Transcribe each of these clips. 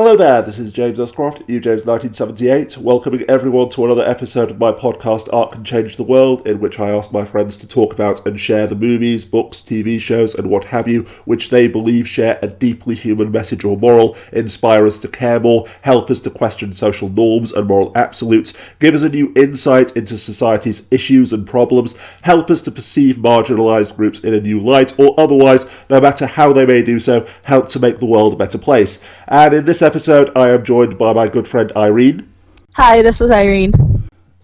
Hello there, this is James Uscroft, James1978, welcoming everyone to another episode of my podcast Art Can Change the World, in which I ask my friends to talk about and share the movies, books, TV shows, and what have you, which they believe share a deeply human message or moral, inspire us to care more, help us to question social norms and moral absolutes, give us a new insight into society's issues and problems, help us to perceive marginalised groups in a new light, or otherwise, no matter how they may do so, help to make the world a better place. And in this episode, I am joined by my good friend Irene. Hi, this is Irene.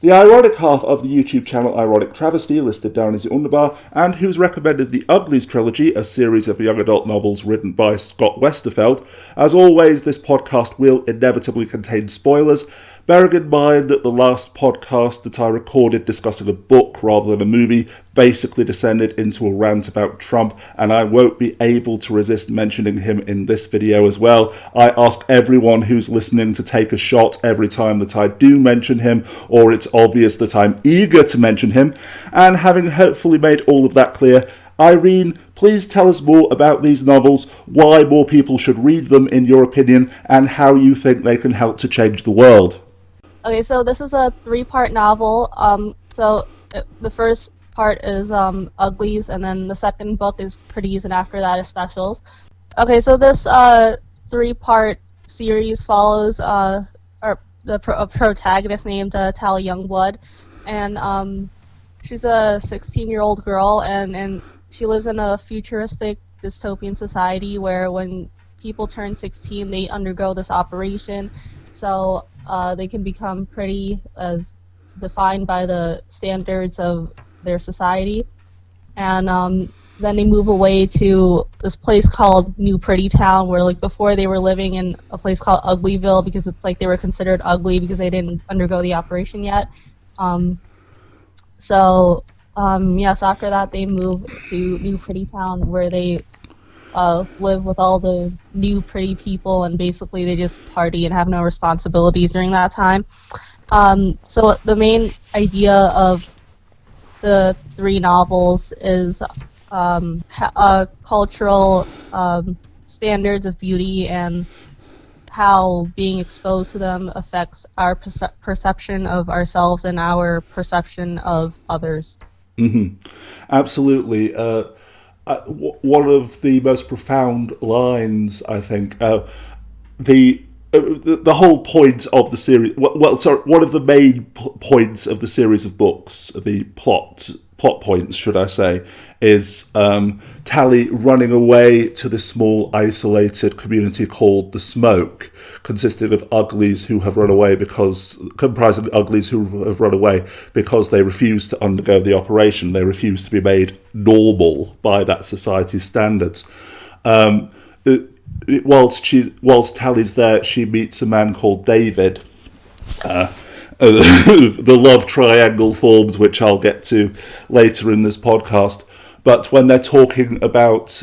The ironic half of the YouTube channel Ironic Travesty, listed down as the underbar, and who's recommended the Uglies Trilogy, a series of young adult novels written by Scott Westerfeld. As always, this podcast will inevitably contain spoilers, bearing in mind that the last podcast that I recorded discussing a book rather than a movie basically descended into a rant about Trump, and I won't be able to resist mentioning him in this video as well. I ask everyone who's listening to take a shot every time that I do mention him, or it's obvious that I'm eager to mention him. And having hopefully made all of that clear, Irene, please tell us more about these novels, why more people should read them in your opinion, and how you think they can help to change the world. Okay, so this is a three-part novel. The first part is Uglies, and then the second book is Pretties, and after that is Specials. Okay, so this three-part series follows a protagonist named Tally Youngblood, and she's a 16-year-old girl, and she lives in a futuristic dystopian society where when people turn 16, they undergo this operation, so they can become pretty as defined by the standards of their society. And then they move away to this place called New Pretty Town, where like before they were living in a place called Uglyville because it's like they were considered ugly because they didn't undergo the operation yet. So after that they move to New Pretty Town where they live with all the new pretty people, and basically they just party and have no responsibilities during that time. So the main idea of the three novels is cultural standards of beauty and how being exposed to them affects our perception of ourselves and our perception of others. Mm-hmm. Absolutely. One of the most profound lines, I think, the whole point of the series. One of the main points of the series of books, the plot points, should I say, is Tally running away to this small isolated community called the Smoke, consisting of uglies who have run away comprising uglies who have run away because they refuse to undergo the operation. They refuse to be made normal by that society's standards. Whilst Tally's there, she meets a man called David. The love triangle forms, which I'll get to later in this podcast. But when they're talking about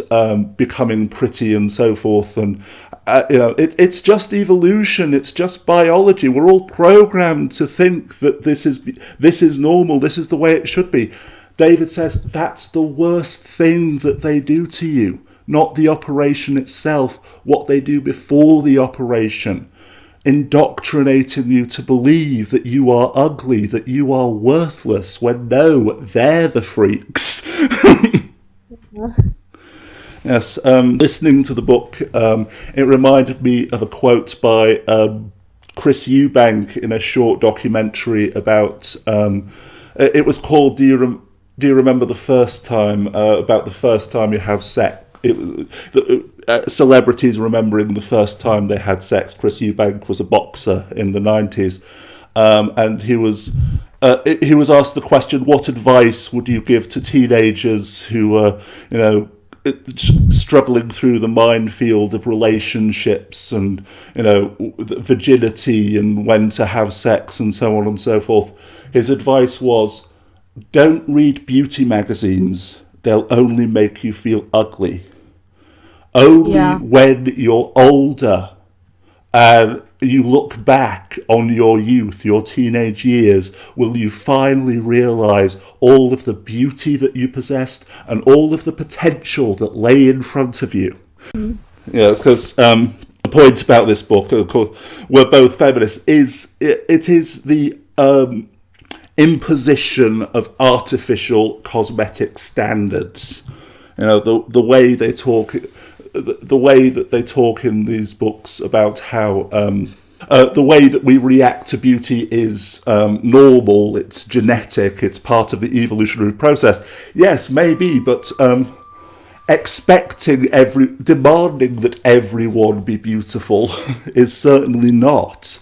becoming pretty and so forth, and it's just evolution, it's just biology. We're all programmed to think that this is normal, this is the way it should be. David says that's the worst thing that they do to you, not the operation itself, what they do before the operation. Indoctrinating you to believe that you are ugly, that you are worthless, when no, they're the freaks. Yes, listening to the book, it reminded me of a quote by Chris Eubank in a short documentary about, it was called Do You Remember the First Time, about the first time you have sex. Celebrities remembering the first time they had sex. Chris Eubank was a boxer in the 90s, and he was asked the question, what advice would you give to teenagers who are, struggling through the minefield of relationships and, virginity and when to have sex and so on and so forth? His advice was, don't read beauty magazines. They'll only make you feel ugly. Only when you're older and you look back on your youth, your teenage years, will you finally realise all of the beauty that you possessed and all of the potential that lay in front of you. Mm. Yeah, because the point about this book, of course, we're both feminists, is it is the imposition of artificial cosmetic standards. You know, the way they talk, the way that they talk in these books about how the way that we react to beauty is normal, it's genetic, it's part of the evolutionary process. Yes, maybe, but demanding that everyone be beautiful is certainly not.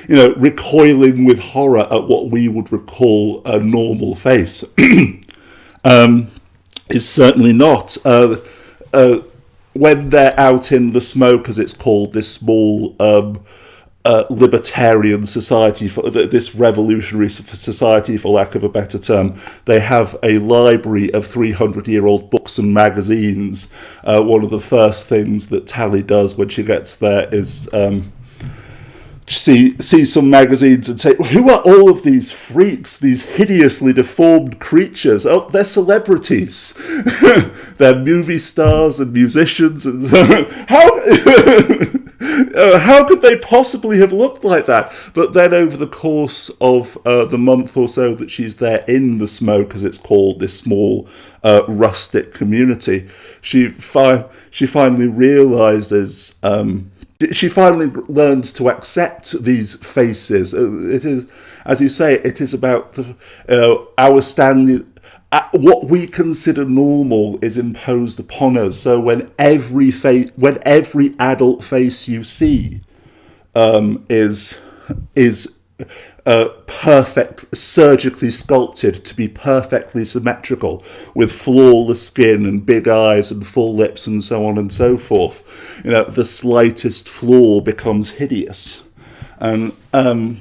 Recoiling with horror at what we would recall a normal face is certainly not. When they're out in the smoke, as it's called, this small libertarian society, this revolutionary society, for lack of a better term, they have a library of 300-year-old books and magazines. One of the first things that Tally does when she gets there is see some magazines and say, who are all of these freaks, these hideously deformed creatures? Oh, they're celebrities. They're movie stars and musicians. And how could they possibly have looked like that? But then over the course of the month or so that she's there in the smoke, as it's called, this small rustic community, she finally realises... she finally learns to accept these faces. It is, as you say, it is about our standing. What we consider normal is imposed upon us. So when every adult face you see is perfect, surgically sculpted to be perfectly symmetrical, with flawless skin and big eyes and full lips and so on and so forth. You know, the slightest flaw becomes hideous. And one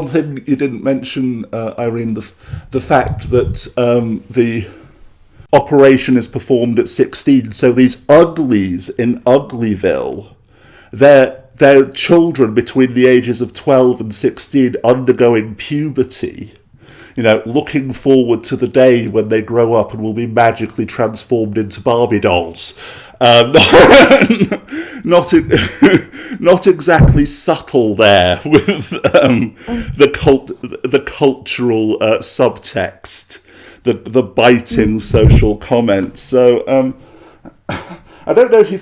thing you didn't mention, Irene, the fact that the operation is performed at 16. So these uglies in Uglyville, they're children between the ages of 12 and 16 undergoing puberty, you know, looking forward to the day when they grow up and will be magically transformed into Barbie dolls. Not exactly subtle there with the cultural subtext, the biting social comments. So I don't know if you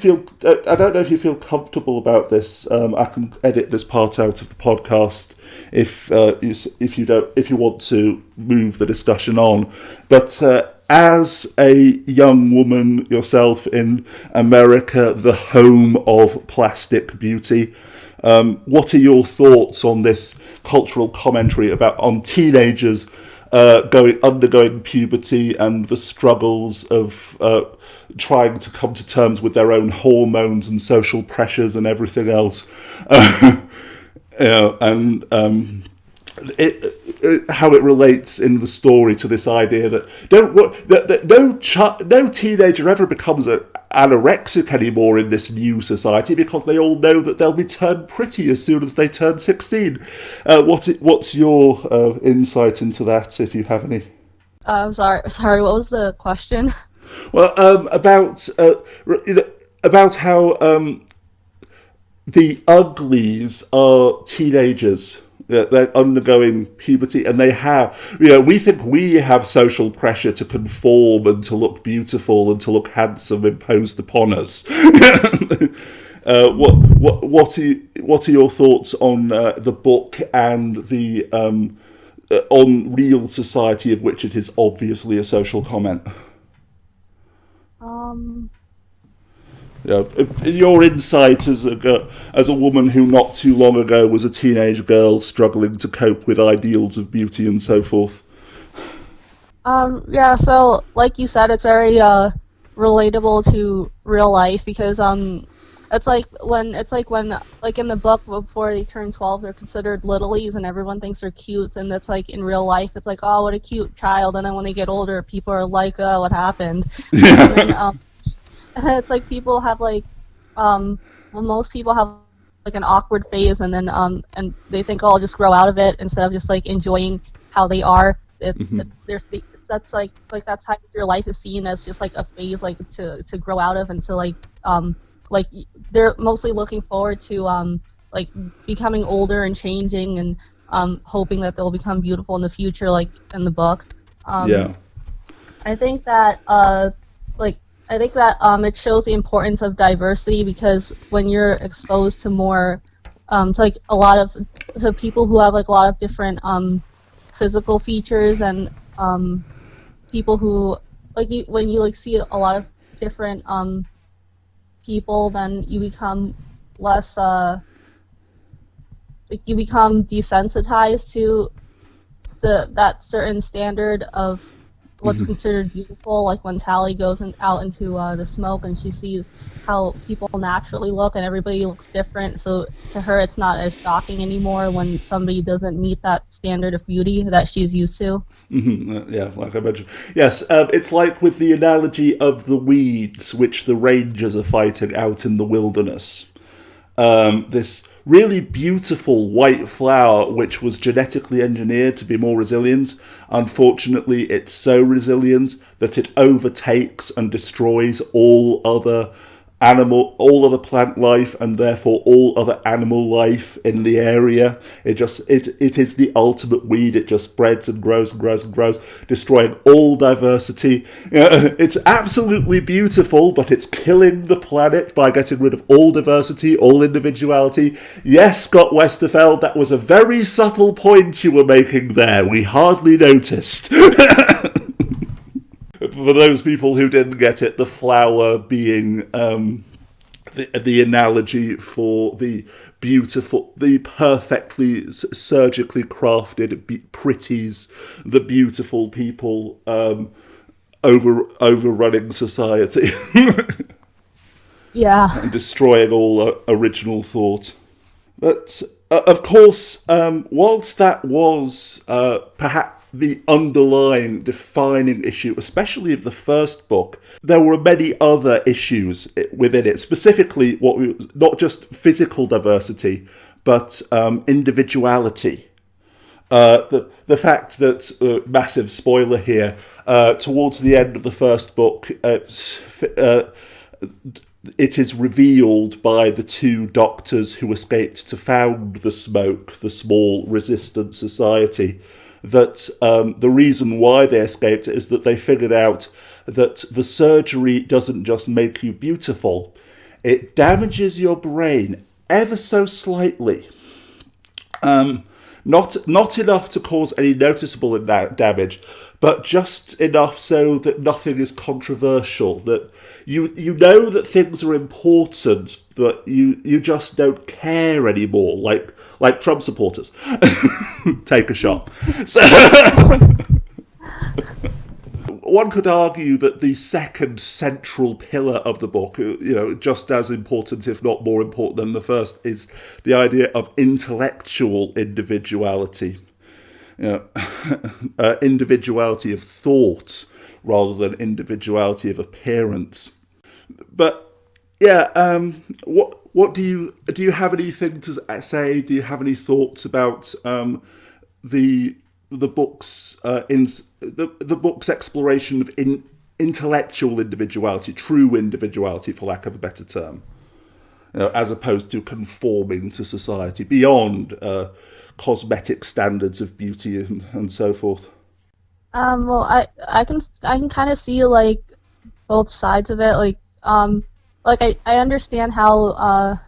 feel comfortable about this. I can edit this part out of the podcast if you want to move the discussion on. But as a young woman yourself in America, the home of plastic beauty, what are your thoughts on this cultural commentary on teenagers undergoing puberty and the struggles of trying to come to terms with their own hormones and social pressures and everything else, how it relates in the story to this idea that no teenager ever becomes anorexic anymore in this new society because they all know that they'll be turned pretty as soon as they turn 16. What's your insight into that, if you have any? I'm sorry. What was the question? Well, about how the Uglies are teenagers. They're undergoing puberty, and they have, we think we have social pressure to conform and to look beautiful and to look handsome imposed upon us. What are your thoughts on the book and the on real society, of which it is obviously a social comment? Your insight as a woman who not too long ago was a teenage girl struggling to cope with ideals of beauty and so forth. So like you said, it's very relatable to real life because it's like when like in the book before they turn 12 they're considered littlies and everyone thinks they're cute, and it's like in real life it's like, oh, what a cute child, and then when they get older people are like, what happened? And then it's like people have like most people have like an awkward phase, and then and they think, oh, I'll just grow out of it instead of just like enjoying how they are. That's like that's how your life is seen as just like a phase, like to grow out of and to like like they're mostly looking forward to like becoming older and changing and hoping that they'll become beautiful in the future, like in the book. Um, Yeah. I think that like I think that it shows the importance of diversity because when you're exposed to more to like a lot of to people who have like a lot of different physical features and people who like when you like see a lot of different people, then you become less like you become desensitized to the that certain standard of what's considered beautiful. Like when Tally goes out into the smoke and she sees how people naturally look and everybody looks different, so to her it's not as shocking anymore when somebody doesn't meet that standard of beauty that she's used to. Yeah, like I mentioned. Yes, it's like with the analogy of the weeds which the rangers are fighting out in the wilderness. This really beautiful white flower, which was genetically engineered to be more resilient. Unfortunately, it's so resilient that it overtakes and destroys all other plant life, and therefore all other animal life in the area. It is the ultimate weed. It just spreads and grows and grows and grows, destroying all diversity. It's absolutely beautiful, but it's killing the planet by getting rid of all diversity, all individuality. Yes, Scott Westerfeld, that was a very subtle point you were making there. We hardly noticed. For those people who didn't get it, the flower being the analogy for the beautiful, the perfectly surgically crafted pretties, the beautiful people overrunning society Yeah. and destroying all original thought. But of course, whilst that was perhaps the underlying defining issue, especially of the first book, there were many other issues within it, specifically not just physical diversity, but individuality. The fact that, massive spoiler here, towards the end of the first book, it is revealed by the two doctors who escaped to found the Smoke, the small resistant society, that the reason why they escaped is that they figured out that the surgery doesn't just make you beautiful, it damages your brain ever so slightly. Not enough to cause any noticeable damage, but just enough so that nothing is controversial. That you know that things are important, but you just don't care anymore. Like Trump supporters, take a shot. So, one could argue that the second central pillar of the book, just as important, if not more important than the first, is the idea of intellectual individuality. Individuality of thought rather than individuality of appearance. But yeah, what do you have anything to say? Do you have any thoughts about the book's the book's exploration of intellectual individuality, true individuality, for lack of a better term, as opposed to conforming to society beyond cosmetic standards of beauty and so forth? Well, I can kind of see like both sides of it. Like I understand how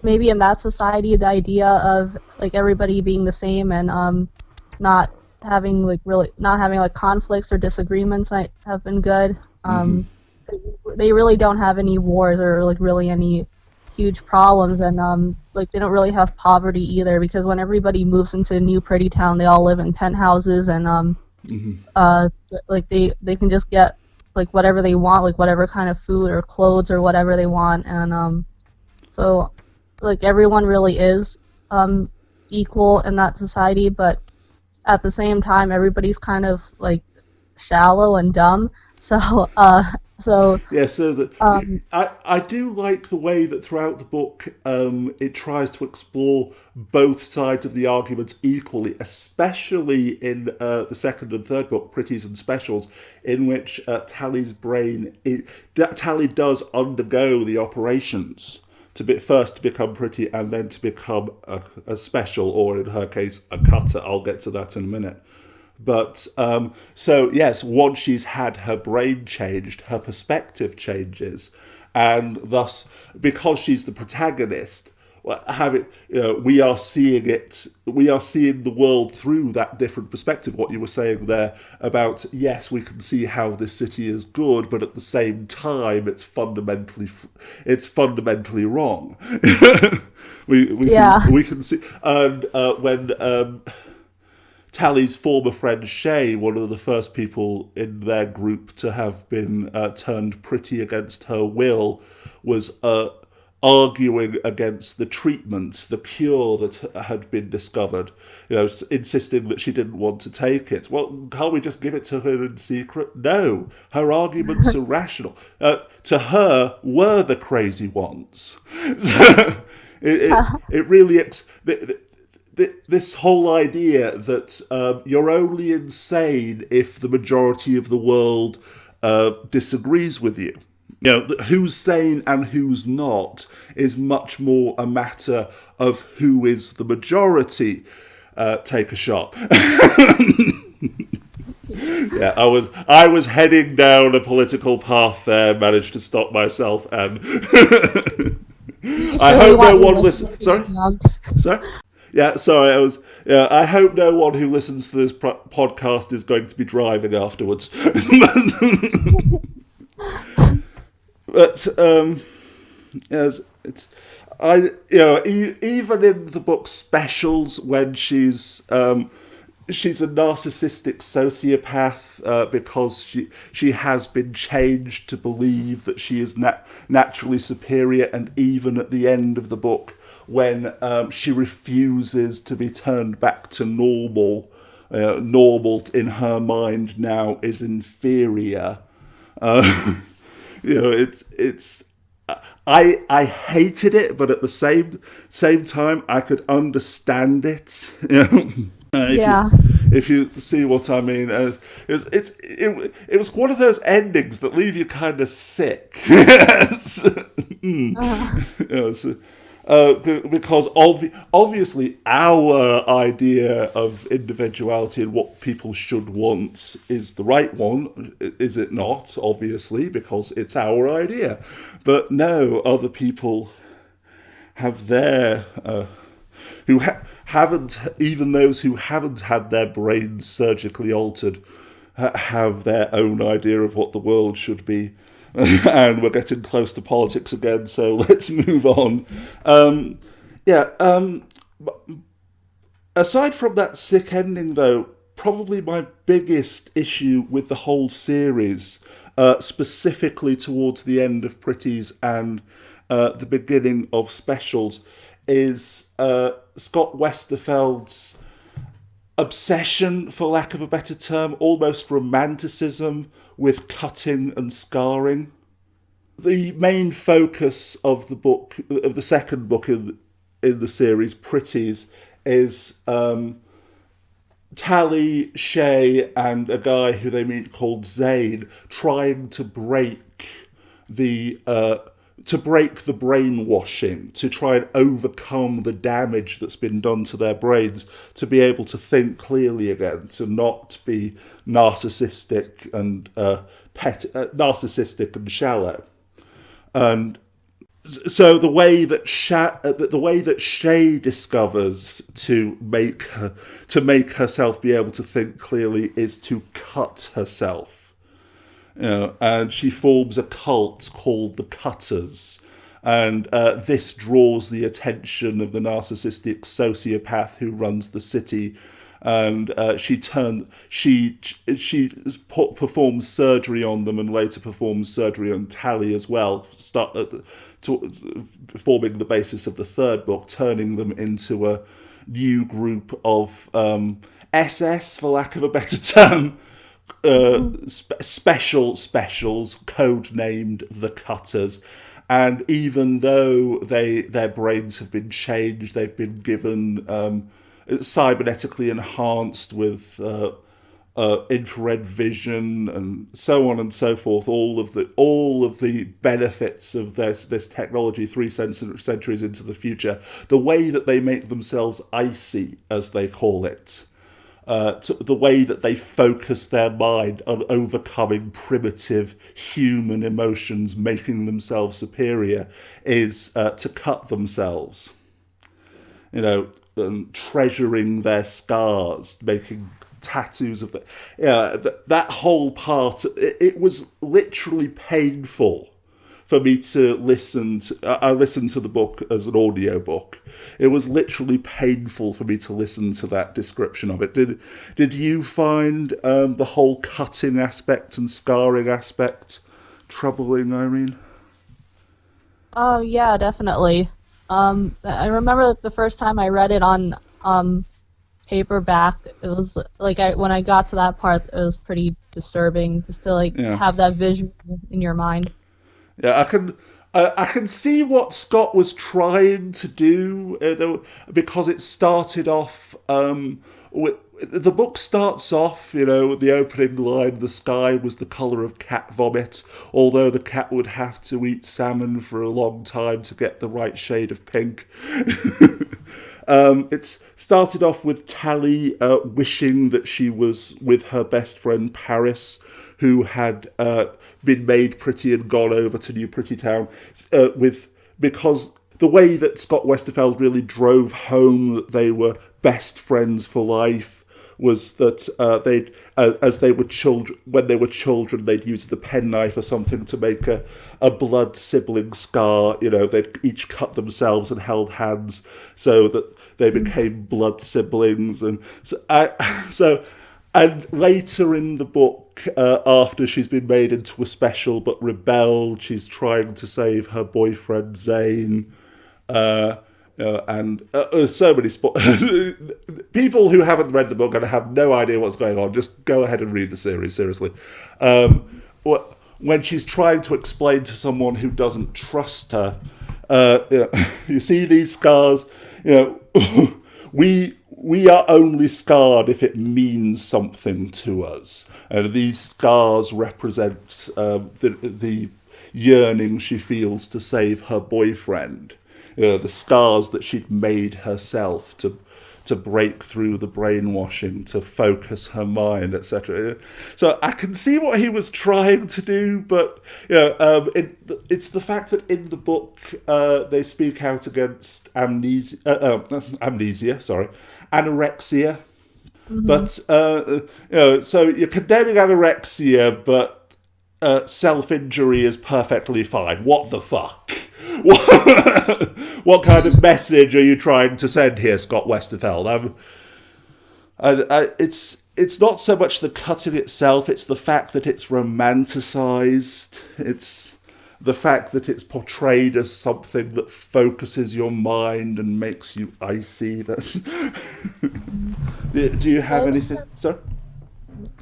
maybe in that society the idea of like everybody being the same and not having like conflicts or disagreements might have been good. They really don't have any wars or like really any huge problems, and like they don't really have poverty either because when everybody moves into a new pretty town, they all live in penthouses and like they can just get like whatever they want, like whatever kind of food or clothes or whatever they want, and so like everyone really is equal in that society, but at the same time everybody's kind of like shallow and dumb. So So, Yeah, so um, I do like the way that throughout the book it tries to explore both sides of the arguments equally, especially in the second and third book, Pretties and Specials, in which Tally's brain, that Tally does undergo the operations to be first to become pretty and then to become a special, or in her case, a cutter. I'll get to that in a minute. But so yes, once she's had her brain changed, her perspective changes, and thus, because she's the protagonist, we are seeing it. We are seeing the world through that different perspective. What you were saying there about, yes, we can see how this city is good, but at the same time, it's fundamentally wrong. yeah. We can see, and when. Tally's former friend Shay, one of the first people in their group to have been turned pretty against her will, was arguing against the treatment, the cure that had been discovered, insisting that she didn't want to take it. Well, can't we just give it to her in secret? No, her arguments are rational. To her, were the crazy ones. It really this whole idea that you're only insane if the majority of the world disagrees with you. Who's sane and who's not is much more a matter of who is the majority. Take a shot. Yeah, I was heading down a political path there, managed to stop myself, and We just I really hope no want you one to listens. listen to Sorry, the dialogue. sorry. Yeah, sorry. Yeah, I hope no one who listens to this podcast is going to be driving afterwards. But yes, even in the book Specials, when she's a narcissistic sociopath because she has been changed to believe that she is naturally superior, and even at the end of the book, when she refuses to be turned back to normal, normal in her mind now is inferior. It's I hated it, but at the same time, I could understand it. Yeah. If you see what I mean, it was one of those endings that leave you kind of sick. Yes. Yes. Because obviously our idea of individuality and what people should want is the right one, is it not? Obviously, because it's our idea. But no, other people have their haven't, even those who haven't had their brains surgically altered, have their own idea of what the world should be. And we're getting close to politics again, so let's move on. Aside from that sick ending, though, probably my biggest issue with the whole series, specifically towards the end of Pretties and the beginning of Specials, is Scott Westerfeld's obsession, for lack of a better term, almost romanticism with cutting and scarring. The main focus of the second book in the series, Pretties, is Tally, Shay, and a guy who they meet called Zane trying to break the brainwashing, to try and overcome the damage that's been done to their brains, to be able to think clearly again, to not be narcissistic and narcissistic and shallow. And so the way that Shay discovers to make herself be able to think clearly is to cut herself. And she forms a cult called the Cutters, and this draws the attention of the narcissistic sociopath who runs the city, and she performs surgery on them, and later performs surgery on Tally as well, forming the basis of the third book, turning them into a new group of SS, for lack of a better term, specials, codenamed the Cutters. And even though their brains have been changed, they've been given cybernetically enhanced with infrared vision and so on and so forth. All of the benefits of this technology 3 centuries into the future. The way that they make themselves icy, as they call it. The way that they focus their mind on overcoming primitive human emotions, making themselves superior, is to cut themselves. Treasuring their scars, making tattoos of that whole part. It was literally painful for me to listen to. I listened to the book as an audiobook. It was literally painful for me to listen to that description of it. Did you find the whole cutting aspect and scarring aspect troubling, Irene? Oh yeah, definitely. I remember the first time I read it on paperback. It was like when I got to that part, it was pretty disturbing just to Yeah. have that vision in your mind. Yeah, I can see what Scott was trying to do, because it started off. The book starts off, the opening line: "The sky was the colour of cat vomit," although the cat would have to eat salmon for a long time to get the right shade of pink. It's started off with Tally wishing that she was with her best friend Paris, who had been made pretty and gone over to New Pretty Town, because the way that Scott Westerfeld really drove home that they were best friends for life was that they'd, as they were children, when they were children, they'd use the penknife or something to make a blood sibling scar. They'd each cut themselves and held hands so that they became blood siblings, and and later in the book, after she's been made into a special but rebelled, she's trying to save her boyfriend Zane. And so many people who haven't read the book and have no idea what's going on. Just go ahead and read the series, seriously. When she's trying to explain to someone who doesn't trust her, you see these scars. We are only scarred if it means something to us, and these scars represent the yearning she feels to save her boyfriend. The scars that she'd made herself to break through the brainwashing, to focus her mind, etc. So I can see what he was trying to do, but it's the fact that in the book they speak out against anorexia. But so you're condemning anorexia, but self-injury is perfectly fine. What the fuck? What kind of message are you trying to send here, Scott Westerfeld? It's not so much the cutting itself, it's the fact that it's romanticized. It's the fact that it's portrayed as something that focuses your mind and makes you icy. That's Do you have anything? Sorry?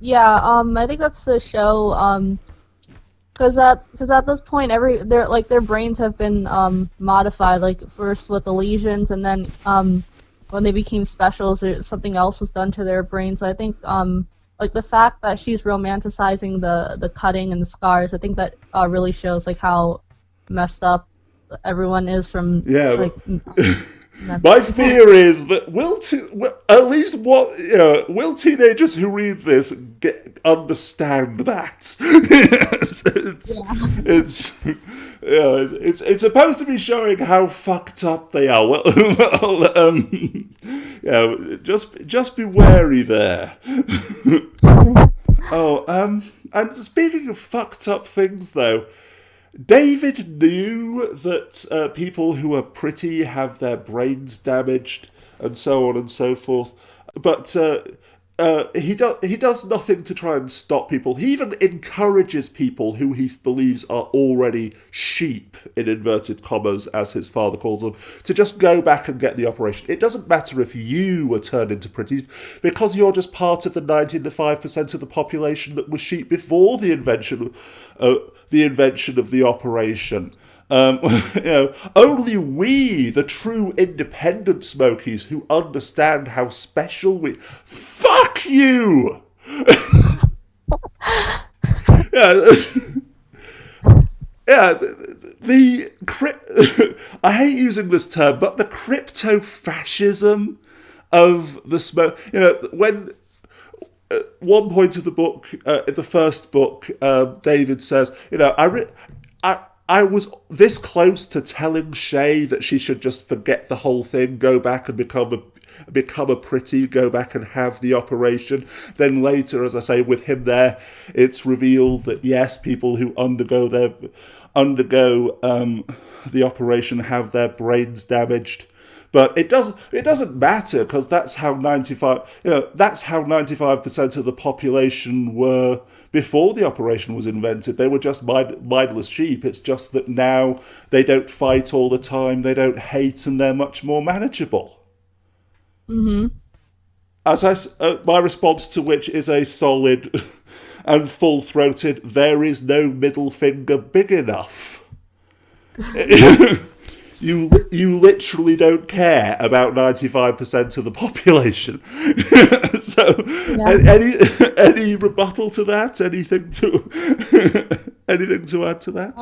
Yeah, I think that's the show. Because at this point, their brains have been modified. Like first with the lesions, and then when they became specials, something else was done to their brains. So I think like the fact that she's romanticizing the cutting and the scars, I think that really shows like how messed up everyone is from My fear is that will teenagers who read this understand that? It's supposed to be showing how fucked up they are. Just be wary there. And speaking of fucked up things, though, David knew that people who are pretty have their brains damaged and so on and so forth. But he does nothing to try and stop people. He even encourages people who he believes are already sheep, in inverted commas, as his father calls them, to just go back and get the operation. It doesn't matter if you were turned into pretties, because you're just part of the 95% of the population that was sheep before the invention of the operation. Only we, the true independent smokies who understand how special we... Fuck you! yeah, yeah, I hate using this term, but the crypto-fascism of the smoke... when... At one point of the book, in the first book, David says, I was this close to telling Shay that she should just forget the whole thing, go back and become a pretty, go back and have the operation. Then later, as I say, with him there, it's revealed that yes, people who undergo the operation have their brains damaged. But it doesn't matter, because that's how 95% of the population were before the operation was invented. They were just mindless sheep. It's just that now they don't fight all the time, they don't hate, and they're much more manageable. Mm-hmm. My response to which is a solid and full-throated, there is no middle finger big enough. You literally don't care about 95% of the population. So, any rebuttal to that? Anything to add to that?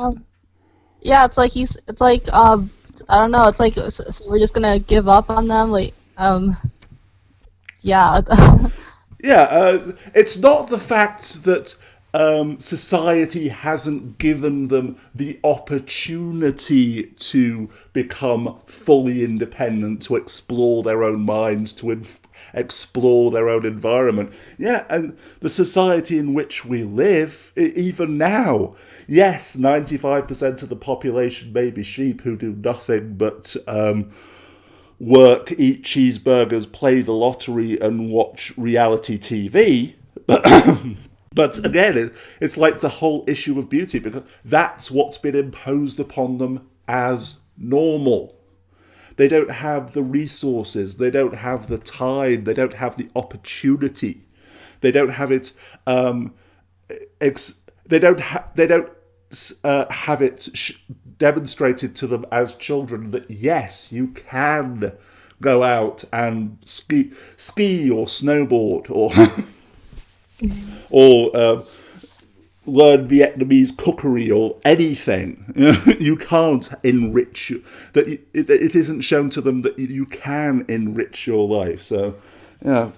Yeah, it's like I don't know. It's like so we're just gonna give up on them, yeah. It's not the fact that society hasn't given them the opportunity to become fully independent, to explore their own minds, to explore their own environment. Yeah, and the society in which we live, even now, yes, 95% of the population may be sheep who do nothing but work, eat cheeseburgers, play the lottery, and watch reality TV, But again, it's like the whole issue of beauty, because that's what's been imposed upon them as normal. They don't have the resources, they don't have the time, they don't have the opportunity, they don't have it. They don't have it demonstrated to them as children that yes, you can go out and ski or snowboard or learn Vietnamese cookery or anything. You can't enrich you. That it isn't shown to them that you can enrich your life. So, yeah.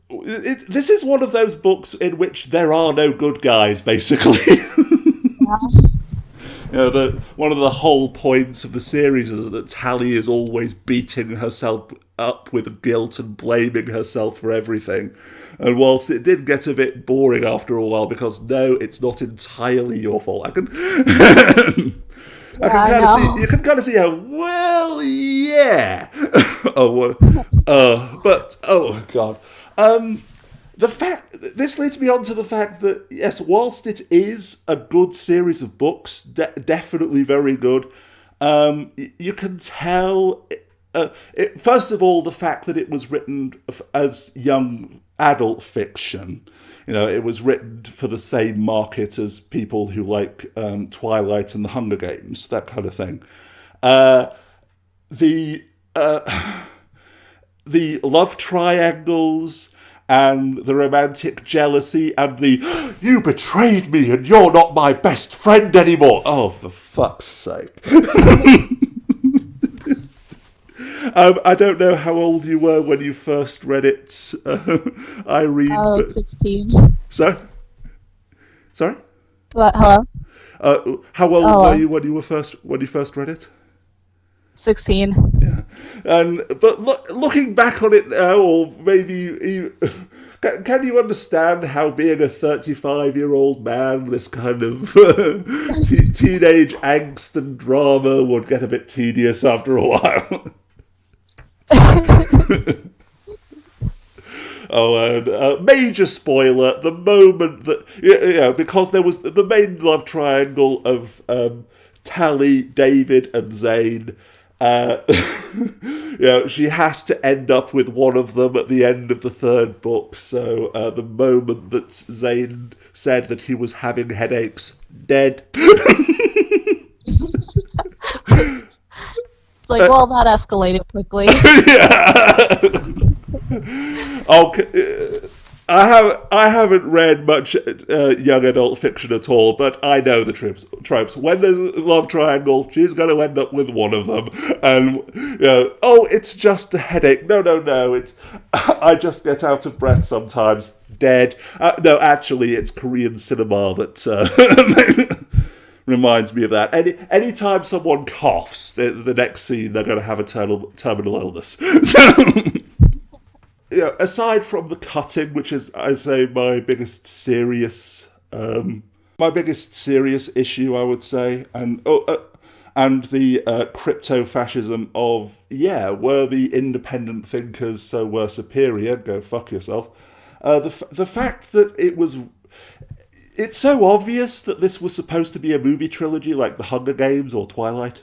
This is one of those books in which there are no good guys, basically. One of the whole points of the series is that Tally is always beating herself up with guilt and blaming herself for everything. And whilst it did get a bit boring after a while, because no, it's not entirely your fault. You can kind of see how, well, yeah. But oh god. This leads me on to the fact that, yes, whilst it is a good series of books, definitely very good, you can tell, first of all, the fact that it was written as young adult fiction. It was written for the same market as people who like Twilight and the Hunger Games, that kind of thing. The love triangles and the romantic jealousy and the "you betrayed me and you're not my best friend anymore." Oh, for fuck's sake. I don't know how old you were when you first read it, Irene. Oh, 16. Sorry? What? Hello? How old were you when you first read it? 16. Yeah, but looking back on it now, or maybe can you understand how being a 35-year-old man, this kind of teenage angst and drama would get a bit tedious after a while? Oh, and major spoiler: the moment that because there was the main love triangle of Tally, David, and Zane. Uh, she has to end up with one of them at the end of the third book. So the moment that Zane said that he was having headaches, dead. It's like, well, that escalated quickly. Okay. I haven't read much young adult fiction at all, but I know the tropes. When there's a love triangle, she's going to end up with one of them, and oh, it's just a headache. No, no, no. I just get out of breath sometimes. Dead. No, actually, it's Korean cinema that reminds me of that. Anytime someone coughs, the next scene they're going to have a terminal illness. So, aside from the cutting, which is, I say, my biggest serious issue, I would say, and the crypto-fascism of, were the independent thinkers were superior, go fuck yourself. The fact that it's so obvious that this was supposed to be a movie trilogy like The Hunger Games or Twilight.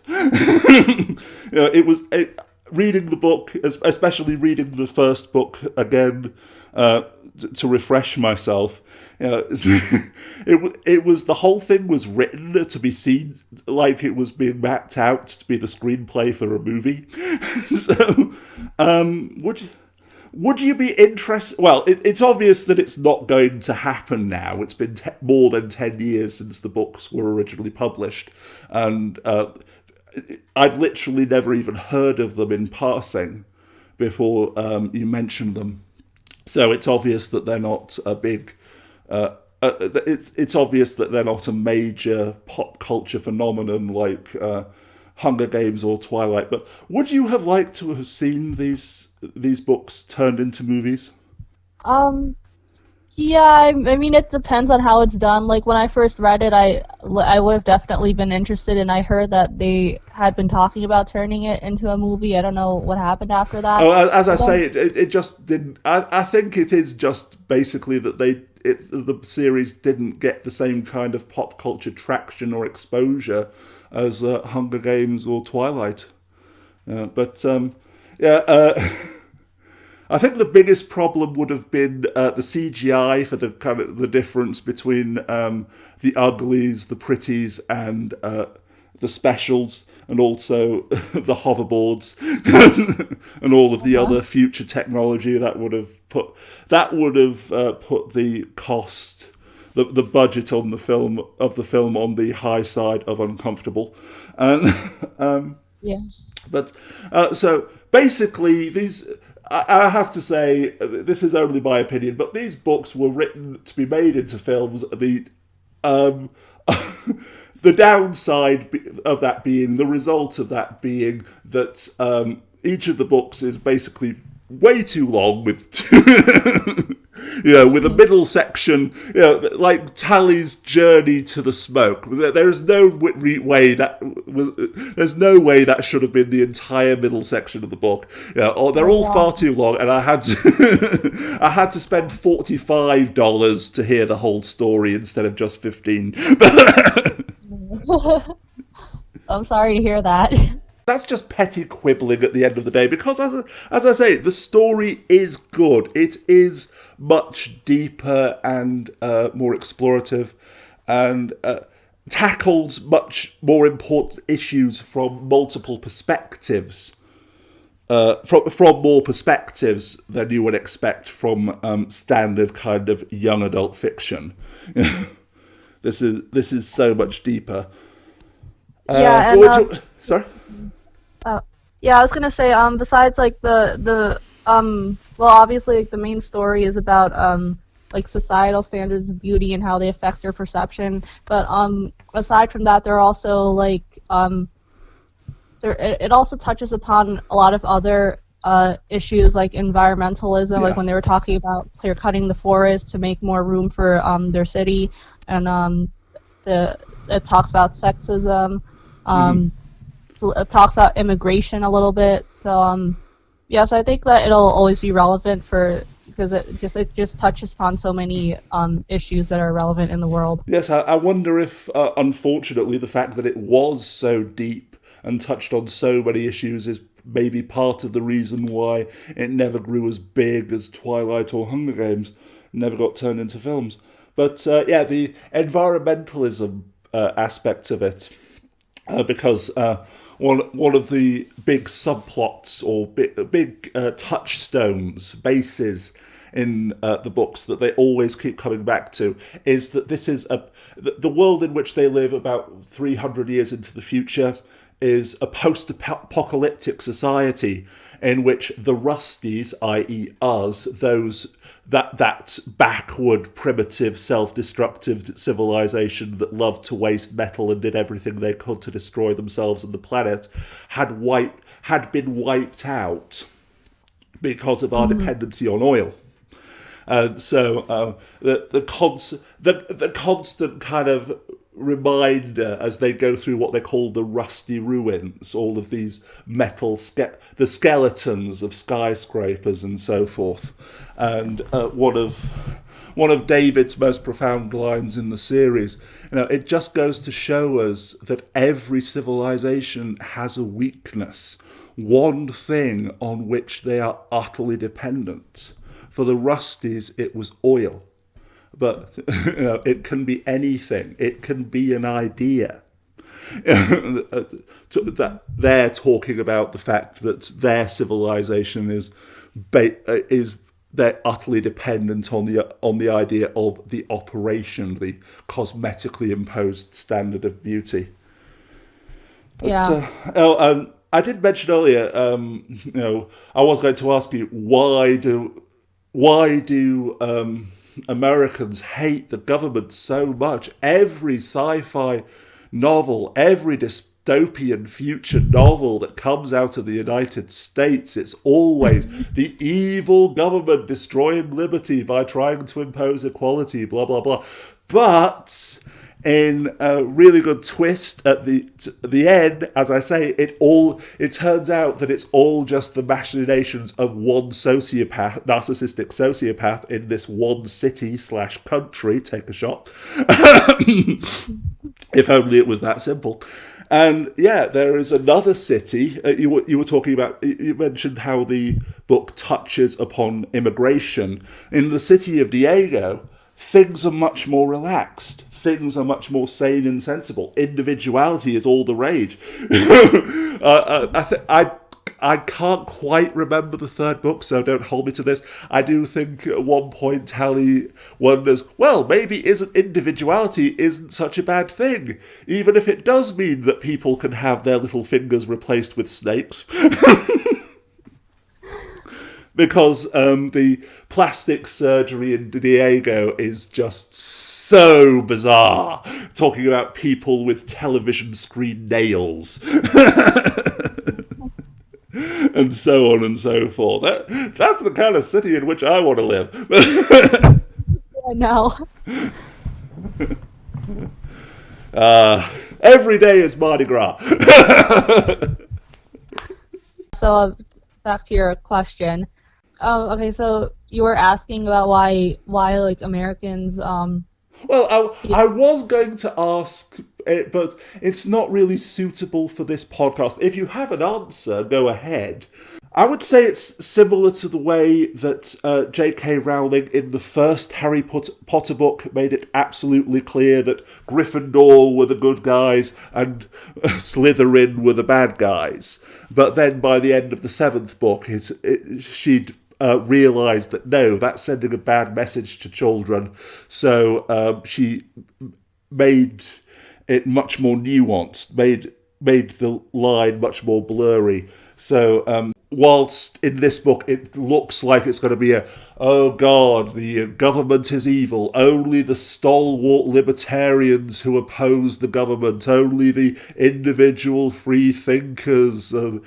Reading the book, especially reading the first book again to refresh myself. It was the whole thing was written to be seen like it was being mapped out to be the screenplay for a movie. So, would you be interested? Well, it's obvious that it's not going to happen now. It's been more than 10 years since the books were originally published, and I'd literally never even heard of them in passing before you mentioned them. So it's obvious that they're not a big. It's obvious that they're not a major pop culture phenomenon like Hunger Games or Twilight. But would you have liked to have seen these books turned into movies? Um, Yeah, I mean, it depends on how it's done. Like when I first read it, I would have definitely been interested, and I heard that they had been talking about turning it into a movie. I don't know what happened after that. Oh, as I But then, say, it just didn't. I think it is just basically that the series didn't get the same kind of pop culture traction or exposure as Hunger Games or Twilight. But yeah, I think the biggest problem would have been the CGI for the kind of the difference between the uglies, the pretties, and the specials, and also the hoverboards and all of the uh-huh. other future technology that would have put the cost. The budget on the film on the high side of uncomfortable, and Yes. but so basically, I have to say, this is only my opinion, but these books were written to be made into films. Um, the downside of that being, the result of that being that each of the books is basically way too long with with a middle section, like Tally's journey to the smoke. There is no way there's no way that should have been the entire middle section of the book. They're Oh all far wow. too long, and I had to I had to spend $45 to hear the whole story instead of just 15. I'm sorry to hear that. That's just petty quibbling at the end of the day, because as I say, the story is good. It is much deeper and more explorative, and tackles much more important issues from multiple perspectives, from more perspectives than you would expect from standard kind of young adult fiction. This is so much deeper. Yeah, and Sorry. uh, yeah, I was gonna say, besides like well, obviously, like the main story is about like societal standards of beauty and how they affect your perception. But aside from that, there are also like it also touches upon a lot of other issues like environmentalism, like Yeah. when they were talking about clear cutting the forest to make more room for their city, and it talks about sexism. Hmm. So it talks about immigration a little bit. So Yes, I think that it'll always be relevant because it just touches upon so many issues that are relevant in the world. Yes, I wonder if, unfortunately, the fact that it was so deep and touched on so many issues is maybe part of the reason why it never grew as big as Twilight or Hunger Games, never got turned into films. But yeah, the environmentalism aspect of it, because one of the big subplots or big touchstones, bases in the books that they always keep coming back to is that this is the world in which they live about 300 years into the future is a post-apocalyptic society in which the Rusties, i.e. us, that backward, primitive, self-destructive civilization that loved to waste metal and did everything they could to destroy themselves and the planet, had been wiped out because of our dependency on oil. And so the constant kind of reminder as they go through what they call the rusty ruins, all of these the skeletons of skyscrapers and so forth. And one of David's most profound lines in the series, it just goes to show us that every civilization has a weakness, one thing on which they are utterly dependent. For the Rusties, it was oil. But it can be anything. It can be an idea. That they're talking about the fact that their civilization is they're utterly dependent on the idea of the operation, the cosmetically imposed standard of beauty. But, Yeah. I did mention earlier. I was going to ask you why do Americans hate the government so much? Every sci-fi novel, every dystopian future novel that comes out of the United States, it's always the evil government destroying liberty by trying to impose equality, blah, blah, blah. But in a really good twist at the end, as I say, it turns out that it's all just the machinations of one narcissistic sociopath in this one city/country. Take a shot. If only it was that simple. And yeah, there is another city. You were talking about. You mentioned how the book touches upon immigration. In the city of Diego, things are much more relaxed. Things are much more sane and sensible. Individuality is all the rage. I can't quite remember the third book, so don't hold me to this. I do think at one point Tally wonders, well, maybe individuality isn't such a bad thing, even if it does mean that people can have their little fingers replaced with snakes. Because the plastic surgery in Diego is just so bizarre. Talking about people with television screen nails. And so on and so forth. That's the kind of city in which I want to live. I know. Every day is Mardi Gras. So back to your question. Okay, so you were asking about why like Americans Well, I was going to ask it, but it's not really suitable for this podcast. If you have an answer, go ahead. I would say it's similar to the way that J.K. Rowling in the first Harry Potter book made it absolutely clear that Gryffindor were the good guys and Slytherin were the bad guys. But then by the end of the seventh book, she'd realised that no, that's sending a bad message to children. So she made it much more nuanced, made the line much more blurry. So whilst in this book it looks like it's going to be oh God, the government is evil, only the stalwart libertarians who oppose the government, only the individual free thinkers are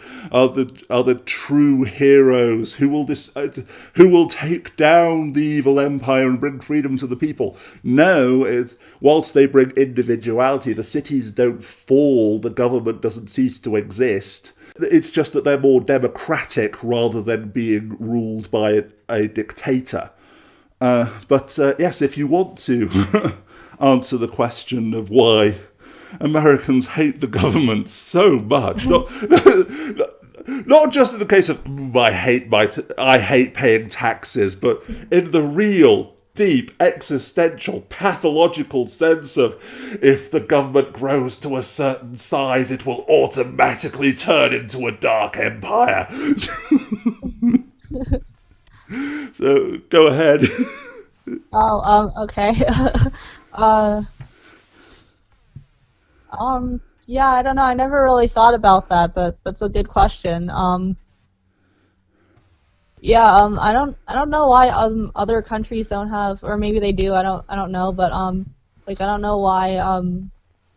the true heroes who will take down the evil empire and bring freedom to the people. No, whilst they bring individuality, the cities don't fall, the government doesn't cease to exist. It's just that they're more democratic rather than being ruled by a dictator. But yes, if you want to answer the question of why Americans hate the government so much, not just in the case of I hate paying taxes, but in the real, deep, existential, pathological sense of if the government grows to a certain size, it will automatically turn into a dark empire. So go ahead. Okay. uh, yeah, I don't know. I never really thought about that, but that's a good question. Yeah, I don't know why other countries don't have, or maybe they do. I don't know, but like I don't know why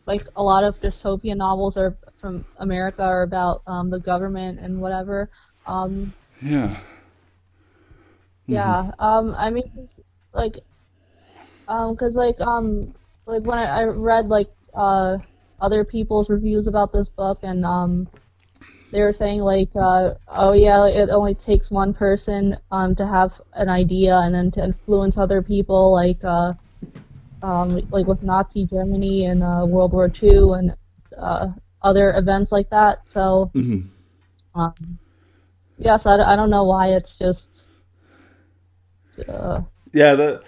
like a lot of dystopian novels are from America are about the government and whatever. Um, Yeah. yeah. I mean, 'cause, like, like when I read like other people's reviews about this book, and they were saying like, oh yeah, it only takes one person to have an idea and then to influence other people, like with Nazi Germany and World War II and other events like that. So um, yeah, so I don't know why it's just uh, Yeah,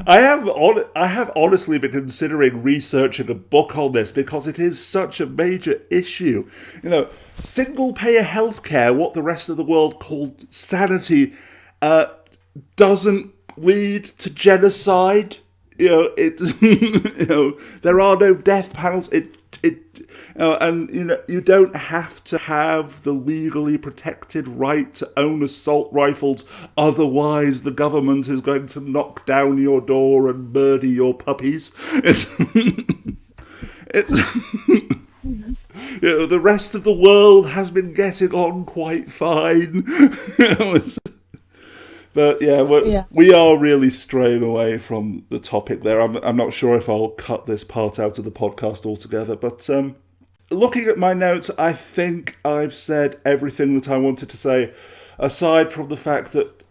I have honestly been considering researching a book on this because it is such a major issue. You know, single payer healthcare, what the rest of the world called sanity, doesn't lead to genocide. You know, it. You know, there are no death panels. And you don't have to have the legally protected right to own assault rifles. Otherwise, the government is going to knock down your door and murder your puppies. It's the rest of the world has been getting on quite fine. But yeah, yeah. we are really straying away from the topic there. I'm not sure if I'll cut this part out of the podcast altogether, but looking at my notes, I think I've said everything that I wanted to say, aside from the fact that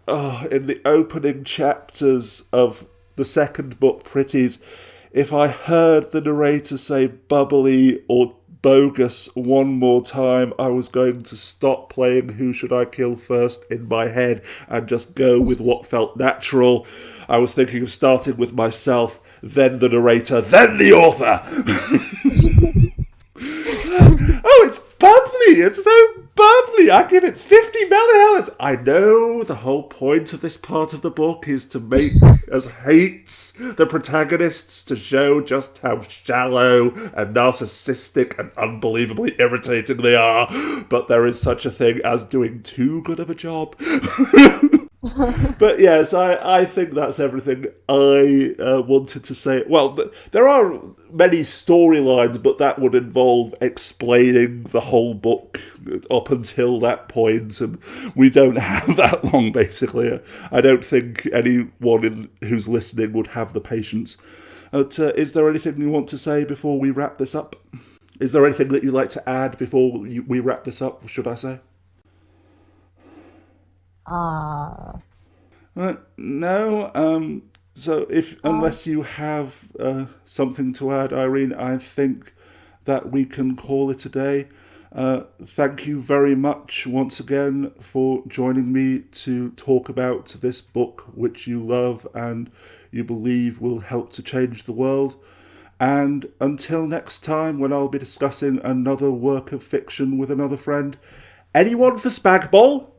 in the opening chapters of the second book, Pretties, if I heard the narrator say bubbly or bogus one more time, I was going to stop playing Who Should I Kill First in my head and just go with what felt natural. I was thinking of starting with myself, then the narrator, then the author. Oh, it's bubbly! It's so bubbly! I give it 50 millihelix! I know the whole point of this part of the book is to make us hate the protagonists, to show just how shallow and narcissistic and unbelievably irritating they are, but there is such a thing as doing too good of a job. But yes, I think that's everything I wanted to say. Well, there are many storylines, but that would involve explaining the whole book up until that point, and we don't have that long, basically. I don't think anyone who's listening would have the patience. But is there anything you want to say before we wrap this up? Is there anything that you'd like to add before we wrap this up, should I say? Uh, No. So unless you have something to add, Irene, I think that we can call it a day. Thank you very much once again for joining me to talk about this book which you love and you believe will help to change the world. And until next time, when I'll be discussing another work of fiction with another friend, anyone for Spagball?